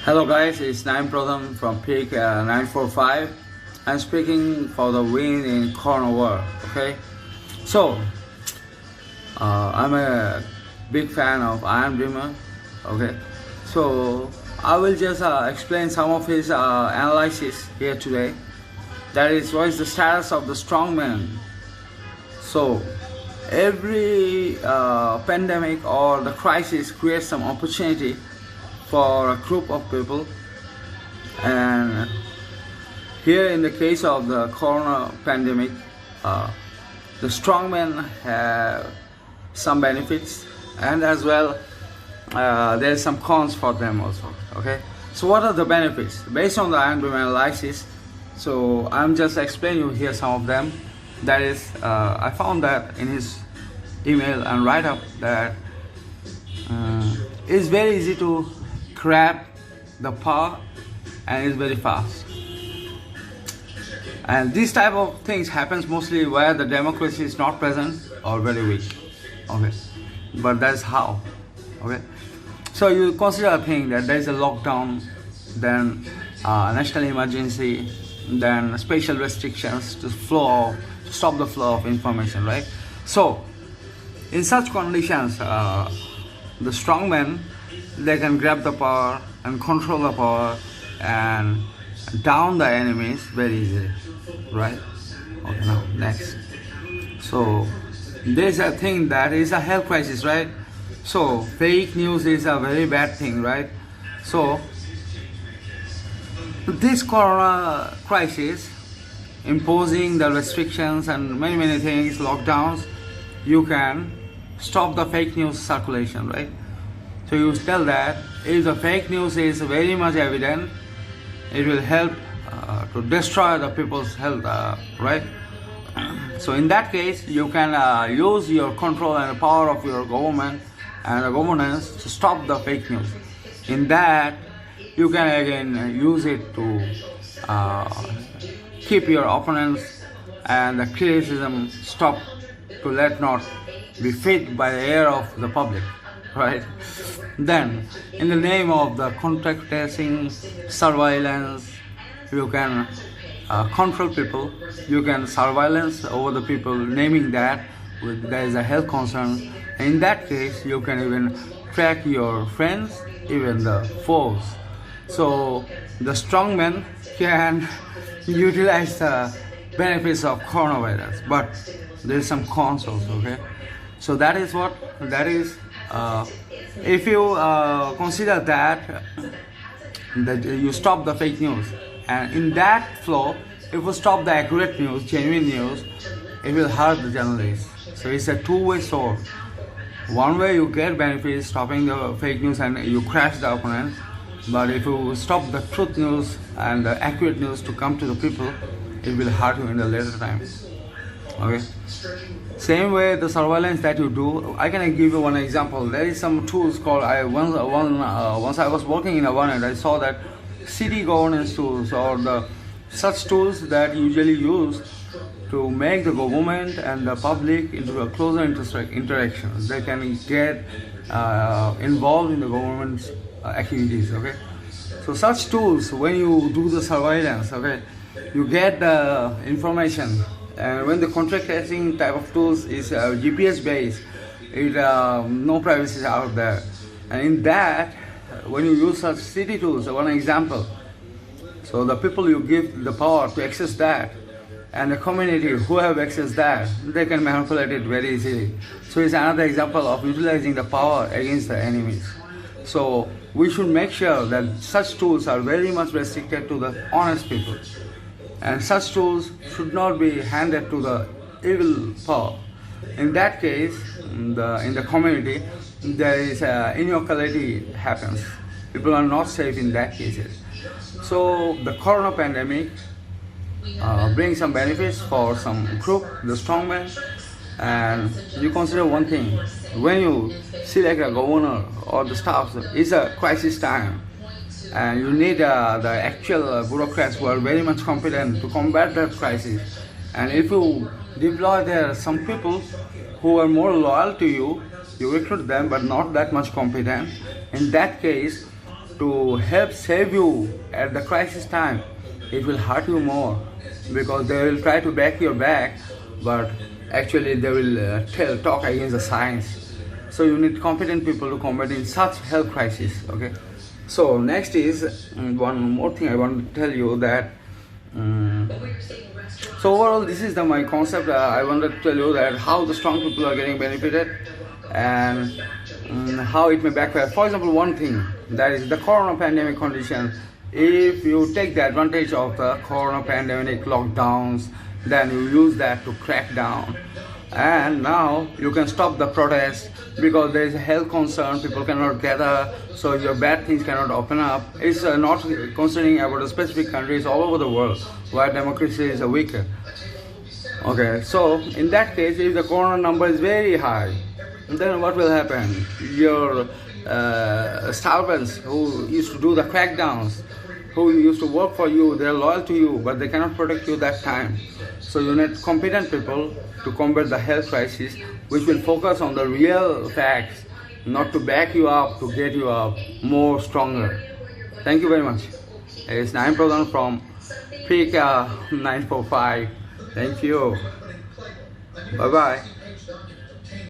Hello guys, it's Naim Pradhan from Peak 945. I'm speaking for the win in Corner War. Okay, so I'm a big fan of Iron Dreamer. Okay, so I will just explain some of his analysis here today. That is, what is the status of the strongman? So every pandemic or the crisis creates some opportunity for a group of people, and here in the case of the corona pandemic, the strongmen have some benefits, and as well there's some cons for them also. Okay, so what are the benefits based on the Iron Dreamer analysis? So I'm just explaining you here some of them. That is, I found that in his email and write-up that it's very easy to grab the power and it's very fast, and this type of things happens mostly where the democracy is not present or very weak. Okay, but that's how. Okay, so you consider a thing that there is a lockdown, then national emergency, then special restrictions to stop the flow of information, right? So in such conditions, the strongmen, they can grab the power and control the power and down the enemies very easily, right? Okay, now next. So there's a thing that is a health crisis, right? So fake news is a very bad thing, right? So this corona crisis, imposing the restrictions and many things, lockdowns, you can stop the fake news circulation, right? So you tell that if the fake news is very much evident, it will help to destroy the people's health, right? So in that case, you can use your control and the power of your government and the governance to stop the fake news. In that, you can again use it to keep your opponents and the criticism stop, to let not be fed by the air of the public, right? Then in the name of the contact tracing, surveillance, you can control people, you can surveillance over the people, naming that there is a health concern. In that case, you can even track your friends, even the foes. So the strongmen can utilize the benefits of coronavirus, but there is some cons also. Okay, so that is what that is. If you consider that you stop the fake news, and in that flow, if you stop the accurate news, genuine news, it will hurt the journalists. So it's a two-way sword. One way you get benefits stopping the fake news and you crash the opponents, but if you stop the truth news and the accurate news to come to the people, it will hurt you in the later times. Okay. Same way the surveillance that you do, I can give you one example. There is some tools called once I was working in a one and I saw that city governance tools, or the such tools that usually use to make the government and the public into a closer interactions. They can get involved in the government's activities. Okay, so such tools, when you do the surveillance, okay, you get the information. And when the contact tracing type of tools is GPS based, no privacy is out there. And in that, when you use such city tools, one example, so the people you give the power to access that, and the community who have access that, they can manipulate it very easily. So it's another example of utilizing the power against the enemies. So we should make sure that such tools are very much restricted to the honest people, and such tools should not be handed to the evil power. In that case, in the community, there is inequality happens. People are not safe in that cases. So the corona pandemic brings some benefits for some group, the strongmen. And you consider one thing: when you select a governor or the staff, it's a crisis time, and you need the actual bureaucrats who are very much competent to combat that crisis. And if you deploy there some people who are more loyal to you, you recruit them but not that much competent. In that case, to help save you at the crisis time, it will hurt you more, because they will try to back your back, but actually they will talk against the science. So you need competent people to combat in such health crisis. Okay. So next is one more thing I want to tell you, that so overall this is my concept. I wanted to tell you that how the strong people are getting benefited, and how it may backfire. For example, one thing, that is the corona pandemic condition. If you take the advantage of the corona pandemic lockdowns, then you use that to crack down, and now you can stop the protest, because there is a health concern, people cannot gather, so your bad things cannot open up. It's not concerning about a specific country, it's all over the world where democracy is weaker. Okay, so in that case, if the corona number is very high, then what will happen? Your servants who used to do the crackdowns, who used to work for you, they're loyal to you, but they cannot protect you that time. So you need competent people to combat the health crisis, which will focus on the real facts, not to back you up, to get you up more stronger. Thank you very much. It's Naim Pradhan from PK 945. Thank you. Bye bye.